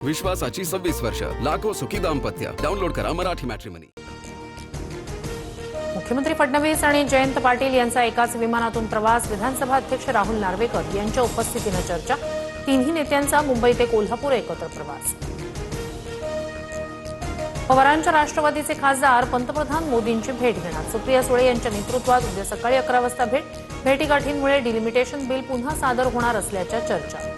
विश्वासाची 26 वर्ष, लाखो सुखी दाम्पत्य. डाउनलोड करा मराठी मॅट्रिमनी. मुख्यमंत्री फडणवीस आणि जयंत पाटील यांचा एकाच विमानातून प्रवास. विधानसभा अध्यक्ष राहुल नार्वेकर यांच्या उपस्थितीने चर्चा. तिन्ही नेत्यांचा मुंबई ते कोल्हापूर एकत्र प्रवास. पवारांच्या राष्ट्रवादीचे खासदार पंतप्रधान मोदींची भेट घेणार. सुप्रिया सुळे यांच्या नेतृत्वात उद्या सकाळी 11 वाजता भेटीगाठींमुळे डिलिमिटेशन बिल पुन्हा सादर होणार असल्याच्या चर्चा.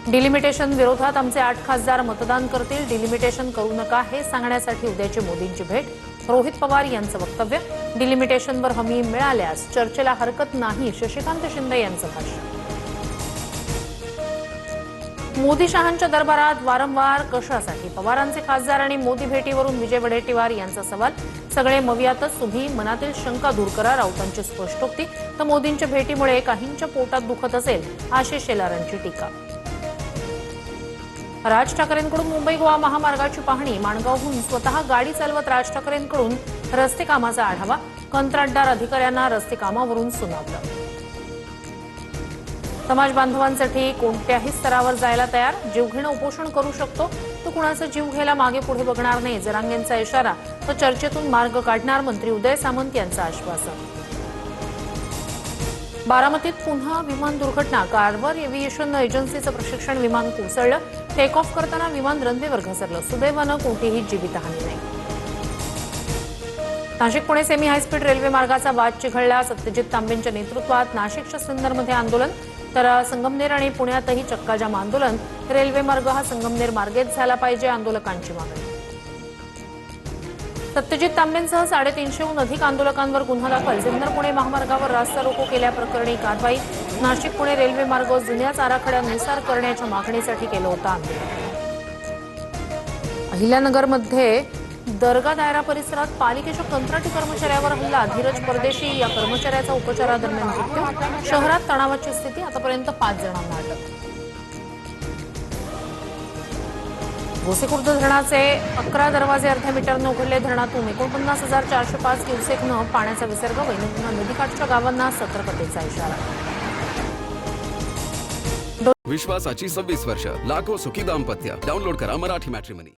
डिलिमिटेशन विरोधात आमचे 8 खासदार मतदान करतील. डिलिमिटेशन करू नका हे सांगण्यासाठी उद्याची मोदींची भेट. रोहित पवार यांचं वक्तव्य. डिलिमिटेशनवर हमी मिळाल्यास चर्चेला हरकत नाही, शशिकांत शिंदे यांचं भाष्य. मोदी शहांच्या दरबारात वारंवार कशासाठी? पवारांचे खासदार आणि मोदी भेटीवरून विजय वडेट्टीवार यांचा सवाल. सगळे मवियातच, तुम्ही मनातील शंका दूर करा, राऊतांची स्पष्टोक्ती. तर मोदींच्या भेटीमुळे काहींच्या पोटात दुखत असेल, आशिष शेलारांची टीका. राज ठाकरेंकडून मुंबई गोवा महामार्गाची पाहणी. माणगावहून स्वतः गाडी चालवत राज ठाकरेंकडून रस्ते कामाचा आढावा. कंत्राटदार अधिकाऱ्यांना रस्ते कामावरून सुनावलं. समाज बांधवांसाठी कोणत्याही स्तरावर जायला तयार. जीवघेणं उपोषण करू शकतो, तो कुणाचा जीव घ्यायला मागे पुढे बघणार नाही. जरांगेंचा इशारा. तर चर्चेतून मार्ग काढणार. मंत्री उदय सामंत यांचं आश्वासन. बारामतीत पुन्हा विमान दुर्घटना. कार्व्हर एव्हिएशन एजन्सीचं प्रशिक्षण विमान कोसळलं. टेक ऑफ करताना विमान रनवेवर घसरलं. सुदैवानं कोणतीही जीवितहानी नाही. Nashik Pune semi high speed railway मार्गाचा वाद चिघळला. सत्यजित तांबेंच्या नेतृत्वात नाशिकच्या सिन्नरमध्ये आंदोलन, तर संगमनेर आणि पुण्यातही चक्काजाम आंदोलन. रेल्वे मार्ग हा संगमनेर मार्गेच झाला पाहिजे, आंदोलकांची मागणी. सत्यजित तांबेंसह 350हून अधिक आंदोलकांवर गुन्हा दाखल. सिन्नर पुणे महामार्गावर रास्ता रोको केल्याप्रकरणी कारवाई. नाशिक पुणे रेल्वे मार्ग जुन्याच आराखड्यानुसार करण्याच्या मागणीसाठी केलं होतं आंदोलन. अहिल्यानगरमध्ये दर्गा दायरा परिसरात पालिकेच्या कंत्राटी कर्मचाऱ्यावर हल्ला. धीरज परदेशी या कर्मचाऱ्याचा उपचारादरम्यान मृत्यू. शहरात तणावाची स्थिती. आतापर्यंत 5 जणांना अटक. गोसेखुर्द धरणाचे 11 दरवाजे अर्ध्या मीटरनं उघडले. धरणातून 49,405 क्युसेकनं पाण्याचा विसर्ग. वैनगंगा नदीकाठच्या गावांना सतर्कतेचा इशारा. विश्वासाची 26 वर्ष, लाखो सुखी दाम्पत्य. डाउनलोड करा मराठी मॅट्रिमनी.